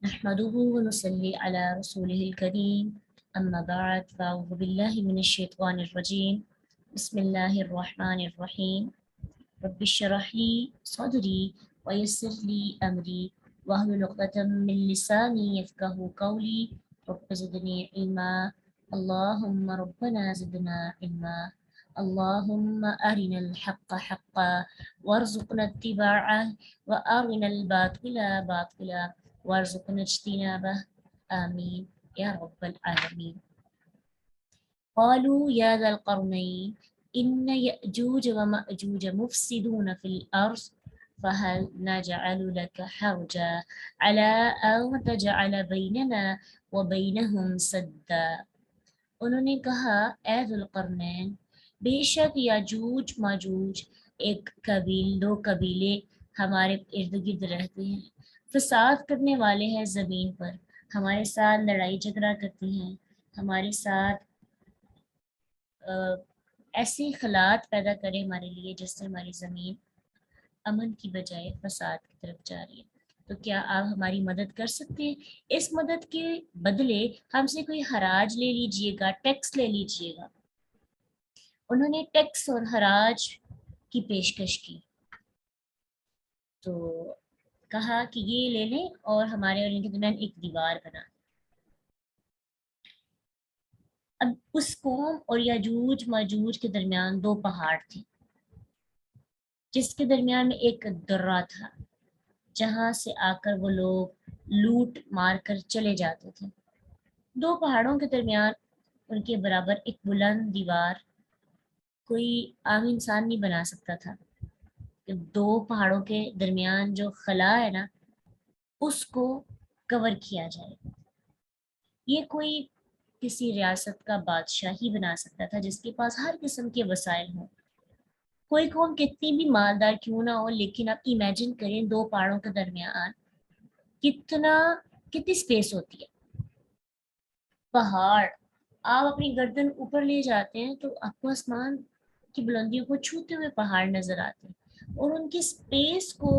نحمده ونصلي على رسوله الكريم أما بعد فأعوذ بالله من الشيطان الرجيم بسم الله الرحمن الرحيم رب اشرح لي صدري ويسر لي أمري واحلل عقدة من لساني يفقهوا قولي رب زدني علما اللهم ربنا زدنا علما اللهم أرنا الحق حقا وارزقنا اتباعه وأرنا الباطل باطلا وارزقنا اجتنابه آمين يا رب العالمين. قالوا يا ذا القرنين إن يأجوج ومأجوج مفسدون في الأرض فهل نجعل لك حرجا على أن تجعل بيننا وبينهم سدا. انہوں نے کہا اے ذوالقرنین، بے شک یاجوج ماجوج دو قبیلے ہمارے ارد گرد رہتے ہیں، فساد کرنے والے ہیں زمین پر، ہمارے ساتھ لڑائی جھگڑا کرتے ہیں، ہمارے ساتھ ایسے حالات پیدا کرے ہمارے لیے جس سے ہماری زمین امن کی بجائے فساد کی طرف جا رہی ہے. تو کیا آپ ہماری مدد کر سکتے ہیں؟ اس مدد کے بدلے ہم سے کوئی حراج لے لیجئے گا، ٹیکس لے لیجئے گا. انہوں نے ٹیکس اور حراج کی پیشکش کی تو کہا کہ یہ لے لیں اور ہمارے اور ان کے درمیان ایک دیوار بنا. اب اس قوم اور یاجوج ماجوج کے درمیان دو پہاڑ تھے جس کے درمیان میں ایک درہ تھا جہاں سے آ کر وہ لوگ لوٹ مار کر چلے جاتے تھے. دو پہاڑوں کے درمیان ان کے برابر ایک بلند دیوار کوئی عام انسان نہیں بنا سکتا تھا کہ دو پہاڑوں کے درمیان جو خلا ہے نا اس کو کور کیا جائے. یہ کوئی کسی ریاست کا بادشاہ ہی بنا سکتا تھا جس کے پاس ہر قسم کے وسائل ہوں. کوئی قوم کتنی بھی مالدار کیوں نہ ہو، لیکن آپ امیجن کریں دو پہاڑوں کے درمیان کتنی اسپیس ہوتی ہے. پہاڑ آپ اپنی گردن اوپر لے جاتے ہیں تو آپ کو آسمان کی بلندیوں کو چھوتے ہوئے پہاڑ نظر آتے ہیں، اور ان کی اسپیس کو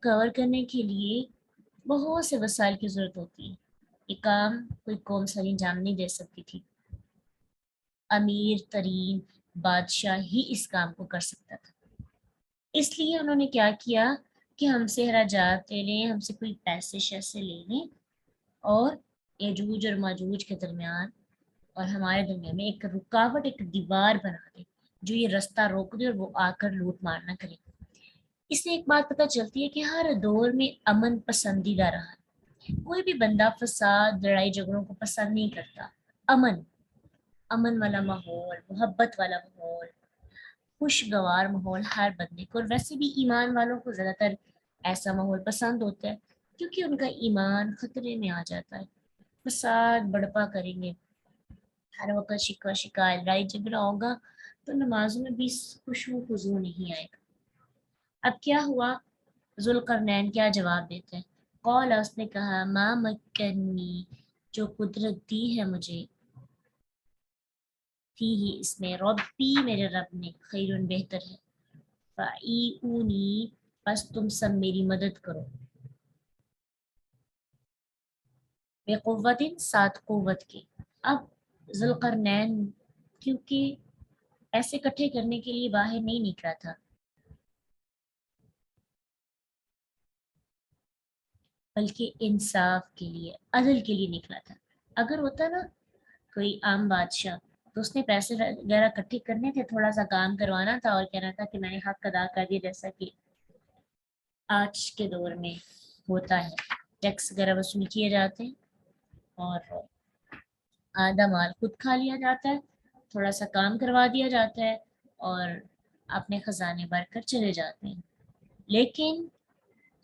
کور کرنے کے لیے بہت سے وسائل کی ضرورت ہوتی ہے. یہ کام کوئی قوم سر انجام نہیں دے سکتی تھی، امیر ترین بادشاہ ہی اس کام کو کر سکتا تھا. اس لیے انہوں نے کیا کیا کہ ہم سے حراجات لے لیں، ہم سے کوئی پیسے شیسے لے لیں اور یجوج اور ماجوج کے درمیان اور ہمارے درمیان میں ایک رکاوٹ، ایک دیوار بنا دے جو یہ رستہ روک دے اور وہ آ کر لوٹ مار نہ کرے. اس سے ایک بات پتہ چلتی ہے کہ ہر دور میں امن پسندیدہ رہا ہے. کوئی بھی بندہ فساد لڑائی جھگڑوں کو پسند نہیں کرتا. امن والا ماحول، محبت والا ماحول، خوشگوار ماحول ہر بندے کو، اور ویسے بھی ایمان والوں کو زیادہ تر ایسا ماحول پسند ہوتا ہے کیونکہ ان کا ایمان خطرے میں آ جاتا ہے. فساد بڑپا کریں گے، ہر وقت شکوہ شکایت لڑائی جھگڑا ہوگا تو نمازوں میں بھی خشوع و خضوع نہیں آئے گا. اب کیا ہوا؟ ذوالقرنین کیا جواب دیتے ہیں؟ قال، اس نے کہا ما مکنی، جو قدرت دی ہے مجھے، تھی ہی اس میں، ربی میرے رب نے، خیرون بہتر ہے، فَإِعُونِی، بس تم سب میری مدد کرو، بے قوت، ساتھ قوت کے. اب ذوالقرنین کیونکہ پیسے اکٹھے کرنے کے لیے باہر نہیں نکلا تھا بلکہ انصاف کے لیے، عدل کے لیے نکلا تھا. اگر ہوتا نا کوئی عام بادشاہ تو اس نے پیسے وغیرہ اکٹھے کرنے تھے، تھوڑا سا کام کروانا تھا اور کہنا تھا کہ میں نے حق ادا کر دیا، جیسا کہ آج کے دور میں ہوتا ہے. ٹیکس وغیرہ وصول کیے جاتے ہیں اور آدھا مال خود کھا لیا جاتا ہے، تھوڑا سا کام کروا دیا جاتا ہے اور اپنے خزانے بھر کر چلے جاتے ہیں. لیکن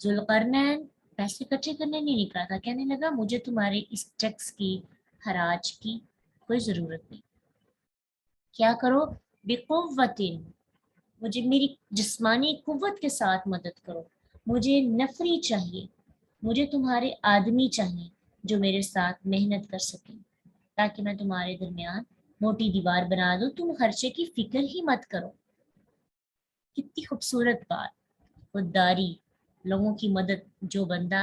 ذوالقرنین پیسے اکٹھے کرنے نہیں نکلا تھا، کہنے لگا مجھے تمہارے اس ٹیکس کی، حراج کی کوئی ضرورت نہیں. کیا کرو؟ بقوت، مجھے میری جسمانی قوت کے ساتھ مدد کرو. مجھے نفری چاہیے، مجھے تمہارے آدمی چاہیے جو میرے ساتھ محنت کر سکیں تاکہ میں تمہارے درمیان موٹی دیوار بنا دوں. تم خرچے کی فکر ہی مت کرو. کتنی خوبصورت بات، خودداری، لوگوں کی مدد. جو بندہ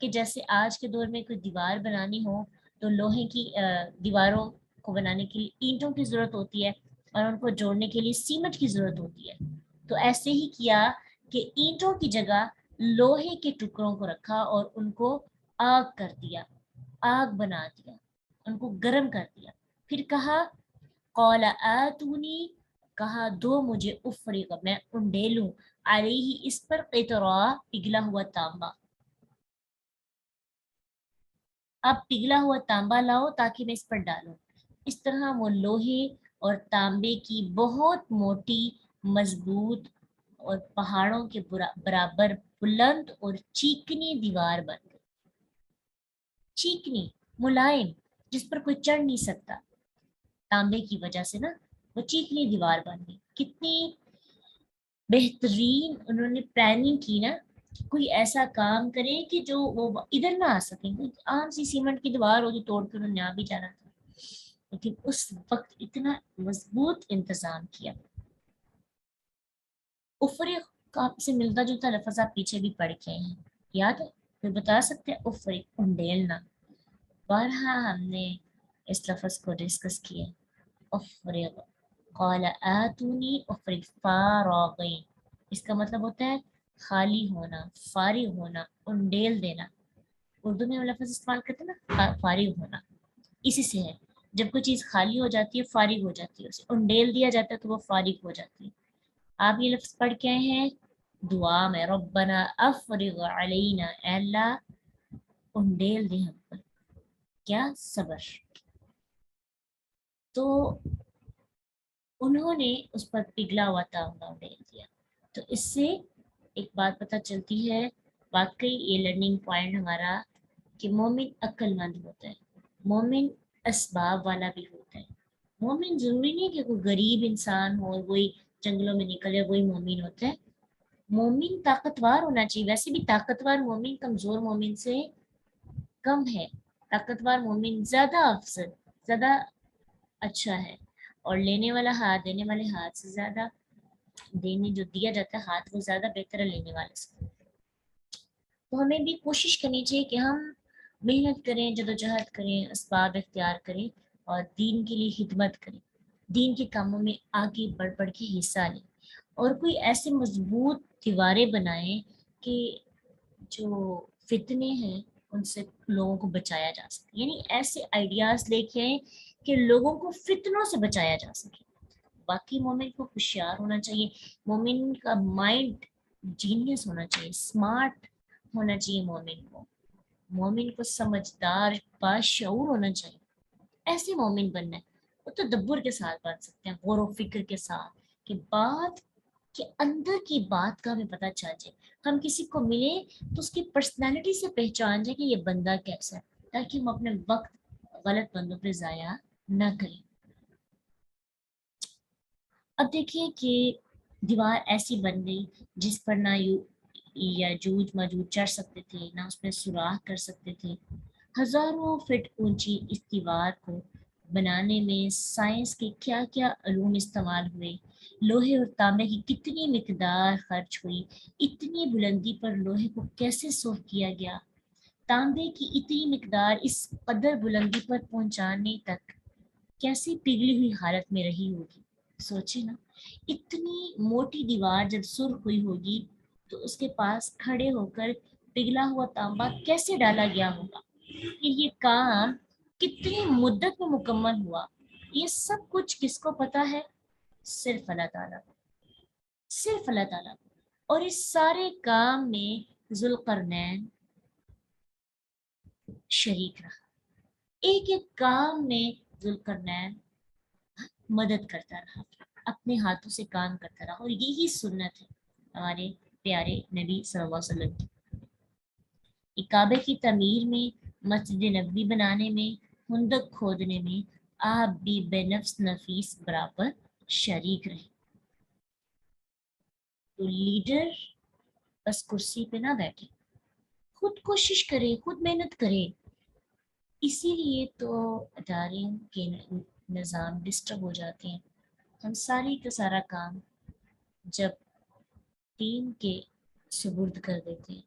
کہ جیسے آج کے دور میں کوئی دیوار بنانی ہو تو لوہے کی دیواروں کو بنانے کے لیے اینٹوں کی ضرورت ہوتی ہے اور ان کو جوڑنے کے لیے سیمنٹ کی ضرورت ہوتی ہے. تو ایسے ہی کیا کہ اینٹوں کی جگہ لوہے کے ٹکڑوں کو رکھا اور ان کو آگ کر دیا, آگ بنا دیا, ان کو گرم کر دیا. پھر کہا قال آتونی, کہا دو مجھے افریق, میں انڈیلوں, علیہ اس پر قطرا, پگھلا ہوا تانبا. اب پگھلا ہوا تانبا لاؤ تاکہ میں اس پر ڈالوں. اس طرح وہ لوہے اور تانبے کی بہت موٹی, مضبوط اور پہاڑوں کے برابر بلند اور چیکنی دیوار بن گئی. چیکنی, ملائم, جس پر کوئی چڑھ نہیں سکتا. تانبے کی وجہ سے نا وہ چیکنی دیوار بن گئی. کتنی بہترین انہوں نے پلاننگ کی نا, کوئی ایسا کام کرے کہ جو وہ ادھر نہ آ سکیں. عام سی سیمنٹ کی دیوار ہوگی, توڑ کے انہوں نے آ بھی جانا تھا, لیکن اس وقت اتنا مضبوط انتظام کیا. افریق کا سے ملتا جلتا لفظ آپ پیچھے بھی پڑھ کے ہیں, یاد ہے؟ کوئی بتا سکتے ہیں افریق, انڈیلنا. بارہا ہم نے اس لفظ کو ڈسکس کیا. افریق, قال آتونی افریق فاراغین, اس کا مطلب ہوتا ہے خالی ہونا, فارغ ہونا, انڈیل دینا. اردو میں وہ لفظ استعمال کرتے ہیں نا, فارغ ہونا, اسی سے ہے. جب کوئی چیز خالی ہو جاتی ہے, فارغ ہو جاتی ہے, اسے انڈیل دیا جاتا ہے تو وہ فارغ ہو جاتی ہے. آپ یہ لفظ پڑھ کے آئے ہیں دعا میں, ربنا افرغ علینا, اے اللہ انڈیل دے ہم پر, کیا صبر. تو انہوں نے اس پر پگھلا ہوا تانبا انڈیل دیا. تو اس سے ایک بات پتہ چلتی ہے, واقعی یہ لرننگ پوائنٹ ہمارا, کہ مومن عقل مند ہوتا ہے, مومن اسباب والا بھی ہوتا ہے. مومن ضروری نہیں کہ کوئی غریب انسان ہو اور وہی جنگلوں میں نکلے, وہی مومن ہوتا ہے. مومن طاقتور ہونا چاہیے. ویسے بھی طاقتور مومن کمزور مومن سے کم ہے. طاقتور مومن زیادہ افضل, زیادہ اچھا ہے, اور لینے والا ہاتھ دینے والے ہاتھ سے زیادہ, دینے جو دیا جاتا ہے ہاتھ وہ زیادہ بہتر ہے لینے والے سے. تو ہمیں بھی کوشش کرنی چاہیے کہ ہم محنت کریں, جدوجہد کریں, اسباب اختیار کریں اور دین کے لیے خدمت کریں, دین کے کاموں میں آگے بڑھ بڑھ کے حصہ لیں, اور کوئی ایسے مضبوط دیواریں بنائیں کہ جو فتنے ہیں ان سے لوگوں کو بچایا جا سکے. یعنی ایسے آئیڈیاز لے کے آئیں کہ لوگوں کو فتنوں سے بچایا جا سکے. باقی مومن کو ہوشیار ہونا چاہیے, مومن کا مائنڈ جینیس ہونا چاہیے, اسمارٹ ہونا چاہیے. مومن کو سمجھدار, باشعور ہونا چاہیے. ایسے مومن بننا ہے. وہ تو تدبر کے ساتھ بن سکتے ہیں, غور و فکر کے ساتھ, کہ بات کے اندر کی بات کا ہمیں پتہ چل جائے. ہم کسی کو ملیں تو اس کی پرسنالٹی سے پہچان جائے کہ یہ بندہ کیسا ہے, تاکہ ہم اپنے وقت غلط بندوں پہ ضائع نہ کریں. اب دیکھیے کہ دیوار ایسی بن گئی جس پر نہ یاجوج ماجوج چڑھ سکتے تھے, نہ اس میں سوراخ کر سکتے تھے. ہزاروں فٹ اونچی اس دیوار کو بنانے میں سائنس کے کیا کیا علوم استعمال ہوئے, لوہے اور تانبے کی کتنی مقدار خرچ ہوئی, اتنی بلندی پر لوہے کو کیسے سرخ کیا گیا, تانبے کی اتنی مقدار اس قدر بلندی پر پہنچانے تک کیسی پگھلی ہوئی حالت میں رہی ہوگی. سوچے نا, اتنی موٹی دیوار جب سرخ ہوئی ہوگی تو اس کے پاس کھڑے ہو کر پگھلا ہوا تانبا کیسے ڈالا گیا ہوگا, یہ کام کتنی مدت میں مکمل ہوا, یہ سب کچھ کس کو پتا ہے؟ صرف اللہ تعالیٰ کو, صرف اللہ تعالیٰ کو. اور اس سارے کام میں ذوالقرنین شریک رہا, ایک ایک کام میں ذوالقرنین مدد کرتا رہا, اپنے ہاتھوں سے کام کرتا رہا. اور یہی سنت ہے ہمارے پیارے نبی صلی اللہ علیہ وسلم کی. کعبے کی تعمیر میں, مسجد نبوی بنانے میں, خندق کھودنے میں آپ بھی بے نفس نفیس برابر شریک رہے. تو لیڈر بس کرسی پہ نہ بیٹھے, خود کوشش کرے, خود محنت کرے. اسی لیے تو ادارے کے نظام ڈسٹرب ہو جاتے ہیں. ہم ساری کا سارا کام جب ٹیم کے سپرد کر دیتے ہیں,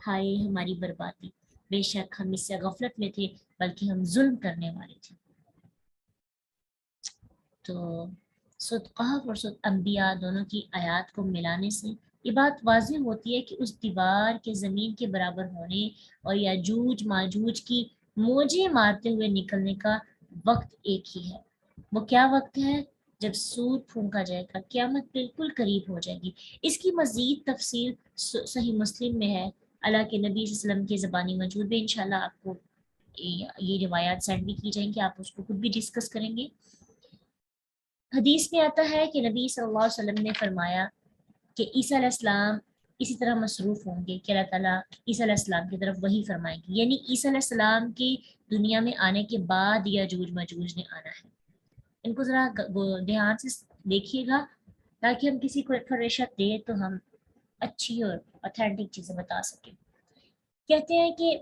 ہائے ہماری بربادی، بے شک ہم اس سے غفلت میں تھے، بلکہ ہم ظلم کرنے والے تھے۔ تو سورۃ قہف اور سورۃ انبیاء دونوں کی آیات کو ملانے سے یہ بات واضح ہوتی ہے کہ اس دیوار کے زمین کے برابر ہونے اور یاجوج ماجوج کی موجیں مارتے ہوئے نکلنے کا وقت ایک ہی ہے۔ وہ کیا وقت ہے؟ جب سور پھونکا جائے گا، قیامت بالکل قریب ہو جائے گی۔ اس کی مزید تفصیل صحیح مسلم میں ہے، اللہ کے نبی صلی اللہ علیہ وسلم کی زبانی موجود ہے۔ انشاءاللہ آپ کو یہ روایات سینڈ بھی کی جائیں گی، آپ اس کو خود بھی ڈسکس کریں گے۔ حدیث میں آتا ہے کہ نبی صلی اللہ علیہ وسلم نے فرمایا کہ عیسیٰ علیہ السلام اسی طرح مصروف ہوں گے کہ اللہ تعالیٰ عیسیٰ علیہ السلام کی طرف وہی فرمائیں گے، یعنی عیسیٰ علیہ السلام کی دنیا میں آنے کے بعد یاجوج ماجوج نے آنا ہے۔ ان کو ذرا دھیان سے دیکھیے گا تاکہ ہم کسی کو انفارمیشن دیں تو ہم اچھی اور اوتھینٹک چیزیں بتا سکیں۔ کہتے ہیں کہ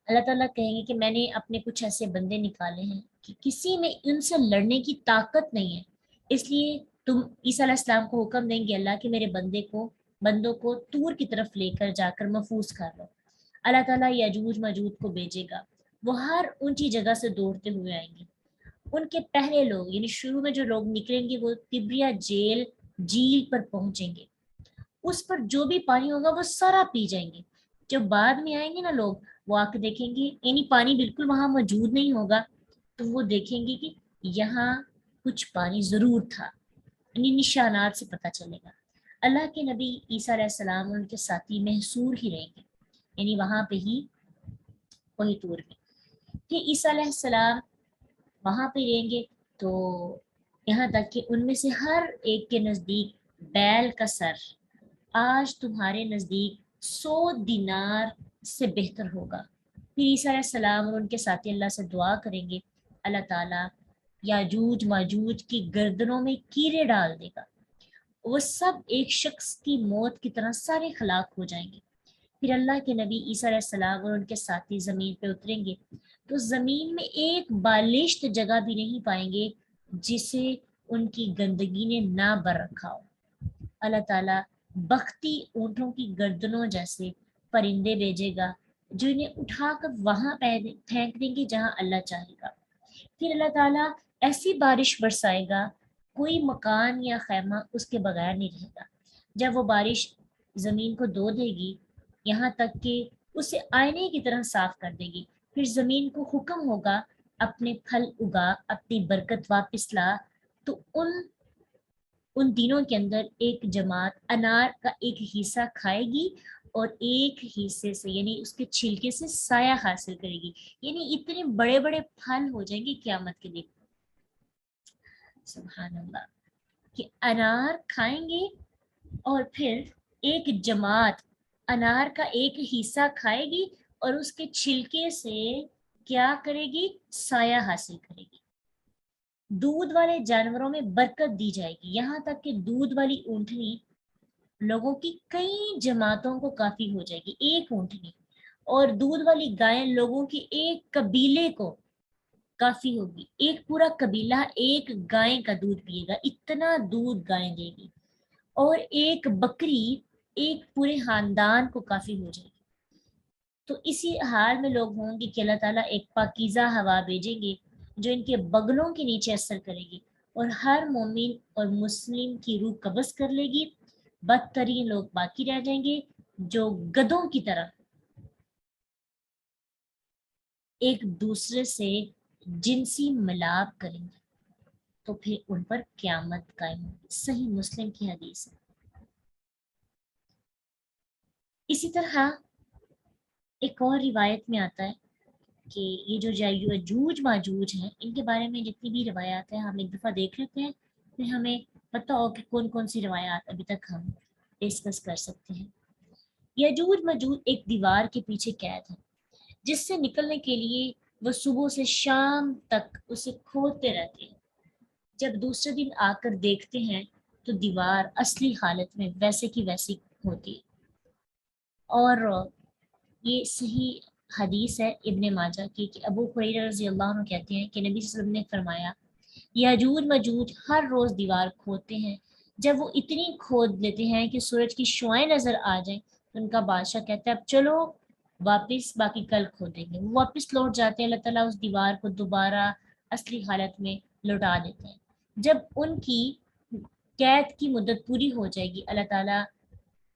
اللہ تعالیٰ کہیں گے کہ میں نے اپنے کچھ ایسے بندے نکالے ہیں کہ کسی میں ان سے لڑنے کی طاقت نہیں ہے، اس لیے تم عیسیٰ علیہ السلام کو حکم دیں گے اللہ کہ میرے بندوں کو طور کی طرف لے کر جا کر محفوظ کر لو۔ اللہ تعالیٰ یاجوج ماجوج کو بھیجے گا، وہ ہر اونچی جگہ سے دوڑتے ہوئے آئیں گے۔ ان کے پہلے لوگ یعنی شروع میں جو لوگ نکلیں گے وہ تبریا جھیل پر پہنچیں گے، اس پر جو بھی پانی ہوگا وہ سارا پی جائیں گے۔ جب بعد میں آئیں گے نا لوگ، وہ آ کے دیکھیں گے یعنی پانی بالکل وہاں موجود نہیں ہوگا، تو وہ دیکھیں گے کہ یہاں کچھ پانی ضرور تھا، یعنی نشانات سے پتہ چلے گا۔ اللہ کے نبی عیسیٰ علیہ السلام اور ان کے ساتھی محصور ہی رہیں گے، یعنی وہاں پہ ہی وہی طور میں کہ عیسیٰ علیہ السلام وہاں پہ رہیں گے، تو یہاں تک کہ ان میں سے ہر ایک کے نزدیک بیل کا سر آج تمہارے نزدیک 100 دینار سے بہتر ہوگا۔ پھر عیسیٰ علیہ السلام اور ان کے ساتھی اللہ سے دعا کریں گے، اللہ تعالیٰ یاجوج ماجوج کی گردنوں میں کیڑے ڈال دے گا، وہ سب ایک شخص کی موت کی طرح سارے ہلاک ہو جائیں گے۔ پھر اللہ کے نبی عیسیٰ علیہ السلام اور ان کے ساتھی زمین پہ اتریں گے تو زمین میں ایک بالشت جگہ بھی نہیں پائیں گے جسے ان کی گندگی نے نہ بر رکھا ہو۔ اللہ تعالیٰ بختی اونٹوں کی گردنوں جیسے پرندے بھیجے گا جو انہیں اٹھا کر وہاں پھینک دیں گے جہاں اللہ چاہے گا۔ پھر اللہ تعالیٰ ایسی بارش برسائے گا، کوئی مکان یا خیمہ اس کے بغیر نہیں رہے گا۔ جب وہ بارش زمین کو دھو دے گی یہاں تک کہ اسے آئینے کی طرح صاف کر دے گی، پھر زمین کو حکم ہوگا اپنے پھل اگا، اپنی برکت واپس لا، تو ان دنوں کے اندر ایک جماعت انار کا ایک حصہ کھائے گی اور ایک حصے سے یعنی اس کے چھلکے سے سایہ حاصل کرے گی، یعنی اتنے بڑے بڑے پھل ہو جائیں گے قیامت کے دن۔ سبحان اللہ، کہ انار کھائیں گے اور پھر ایک جماعت انار کا ایک حصہ کھائے گی اور اس کے چھلکے سے کیا کرے گی؟ سایہ حاصل کرے گی۔ دودھ والے جانوروں میں برکت دی جائے گی، یہاں تک کہ دودھ والی اونٹنی لوگوں کی کئی جماعتوں کو کافی ہو جائے گی، ایک اونٹنی، اور دودھ والی گائیں لوگوں کی ایک قبیلے کو کافی ہوگی، ایک پورا قبیلہ ایک گائے کا دودھ پیے گا، اتنا دودھ گائیں دے گی، اور ایک بکری ایک پورے خاندان کو کافی ہو جائے گی۔ تو اسی حال میں لوگ ہوں گے کہ اللہ تعالیٰ ایک پاکیزہ ہوا بھیجیں گے جو ان کے بغلوں کے نیچے اثر کرے گی اور ہر مومن اور مسلم کی روح قبض کر لے گی۔ بدترین لوگ باقی رہ جائیں گے جو گدھوں کی طرح ایک دوسرے سے جنسی ملاپ کریں گے، تو پھر ان پر قیامت قائم ہوگی۔ صحیح مسلم کی حدیث ہے۔ اسی طرح ایک اور روایت میں آتا ہے کہ یہ جو یاجوج ماجوج ہیں ان کے بارے میں جتنی بھی روایات ہیں ہم ایک دفعہ دیکھ لیتے ہیں، پھر ہمیں پتہ ہو کہ کون کون سی روایات ابھی تک ہم ڈسکس کر سکتے ہیں۔ یاجوج ماجوج ایک دیوار کے پیچھے قید ہے جس سے نکلنے کے لیے وہ صبح سے شام تک اسے کھودتے رہتے ہیں۔ جب دوسرے دن آ کر دیکھتے ہیں تو دیوار اصلی حالت میں ویسے کی ویسی ہوتی ہے۔ اور یہ صحیح حدیث ہے ابن ماجہ کی کہ ابو ہریرہ رضی اللہ عنہ کہتے ہیں کہ نبی صلی اللہ علیہ وسلم نے فرمایا یاجوج ماجوج ہر روز دیوار کھودتے ہیں، جب وہ اتنی کھود لیتے ہیں کہ سورج کی شعائیں نظر آ جائیں تو ان کا بادشاہ کہتا ہے اب چلو واپس، باقی کل کھودیں گے۔ وہ واپس لوٹ جاتے ہیں، اللہ تعالیٰ اس دیوار کو دوبارہ اصلی حالت میں لوٹا دیتے ہیں۔ جب ان کی قید کی مدت پوری ہو جائے گی، اللہ تعالیٰ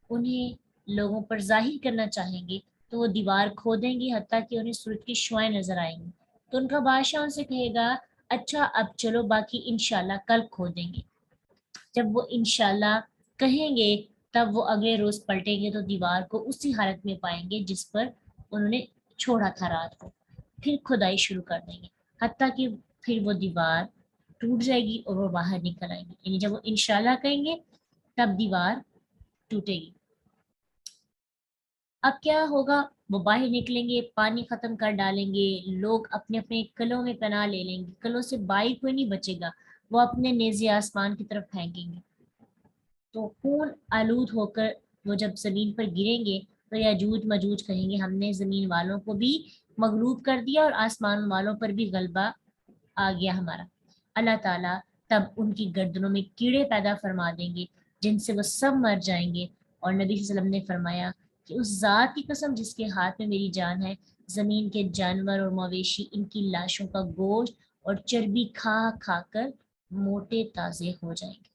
انہیں لوگوں پر ظاہر کرنا چاہیں گے تو وہ دیوار کھودیں گے حتیٰ کہ انہیں سورج کی شعائیں نظر آئیں گی۔ تو ان کا بادشاہ ان سے کہے گا اچھا اب چلو باقی انشاءاللہ کل کھودیں گے۔ جب وہ انشاءاللہ کہیں گے تب وہ اگلے روز پلٹیں گے تو دیوار کو اسی حالت میں پائیں گے جس پر انہوں نے چھوڑا تھا رات کو۔ پھر کھدائی شروع کر دیں گے حتیٰ کہ پھر وہ دیوار ٹوٹ جائے گی اور وہ باہر نکل آئیں گے، یعنی جب وہ انشاءاللہ کہیں گے تب دیوار ٹوٹے گی۔ اب کیا ہوگا، وہ باہر نکلیں گے، پانی ختم کر ڈالیں گے، لوگ اپنے اپنے کلوں میں پناہ لے لیں گے، کلوں سے بائی کوئی نہیں بچے گا، وہ اپنے نیزے آسمان کی طرف پھینکیں گے تو خون آلود ہو کر وہ جب زمین پر گریں گے تو یاجوج مجوج کہیں گے ہم نے زمین والوں کو بھی مغلوب کر دیا اور آسمان والوں پر بھی غلبہ آ گیا ہمارا۔ اللہ تعالیٰ تب ان کی گردنوں میں کیڑے پیدا فرما دیں گے جن سے وہ سب مر جائیں گے، اور نبی صلی اللہ علیہ وسلم نے فرمایا کہ اس ذات کی قسم جس کے ہاتھ میں میری جان ہے، زمین کے جانور اور مویشی ان کی لاشوں کا گوشت اور چربی کھا کھا کر موٹے تازے ہو جائیں گے۔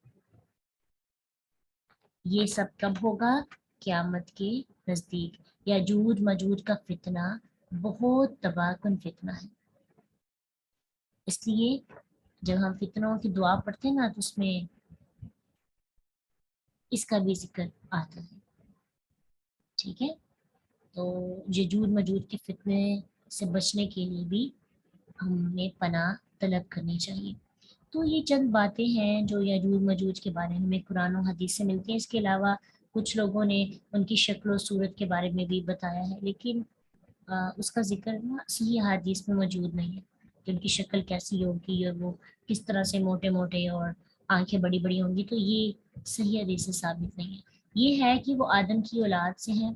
یہ سب کب ہوگا؟ قیامت کے نزدیک۔ یاجوج ماجوج کا فتنہ بہت تباہ کن فتنہ ہے، اس لیے جب ہم فتنوں کی دعا پڑھتے ہیں نا تو اس میں اس کا بھی ذکر آتا ہے، ٹھیک ہے؟ تو یاجوج ماجوج کے فتنے سے بچنے کے لیے بھی ہمیں پناہ طلب کرنی چاہیے۔ تو یہ چند باتیں ہیں جو یاجوج ماجوج کے بارے میں ہمیں قرآن و حدیث سے ملتی ہیں۔ اس کے علاوہ کچھ لوگوں نے ان کی شکل و صورت کے بارے میں بھی بتایا ہے، لیکن اس کا ذکر نا صحیح حدیث میں موجود نہیں ہے کہ ان کی شکل کیسی ہوگی اور وہ کس طرح سے موٹے موٹے اور آنکھیں بڑی بڑی ہوں گی، تو یہ صحیح حدیث سے ثابت نہیں ہے۔ یہ ہے کہ وہ آدم کی اولاد سے ہیں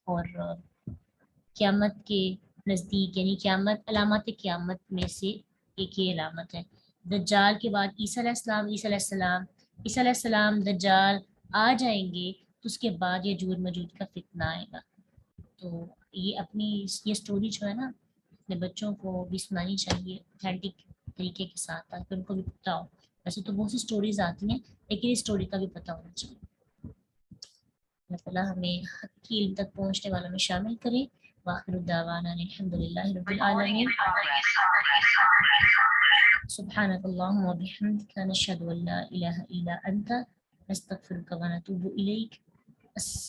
اور قیامت کے نزدیک، یعنی قیامت علامات قیامت میں سے ایک ہی علامت ہے۔ دجال کے بعد عیسیٰ علیہ السلام، عیسیٰ علیہ السلام دجال آ جائیں گے تو اس کے بعد یاجوج ماجوج کا فتنہ آئے گا۔ تو یہ اپنی یہ سٹوری جو ہے نا اپنے بچوں کو بھی سنانی چاہیے اوتھینٹک طریقے کے ساتھ تاکہ ان کو بھی پتہ ہو۔ ویسے تو بہت سی سٹوریز آتی ہیں لیکن اس سٹوری کا بھی پتہ ہونا چاہیے۔ اللہ تعالیٰ ہمیں حق کی علم تک پہنچنے والوں میں شامل کرے۔ وآخر دعوانا الحمد للہ رب العالمین۔ سبحانک اللہم وبحمدک نشہد ان لا الہ الا انت نستغفرک ونتوب الیک۔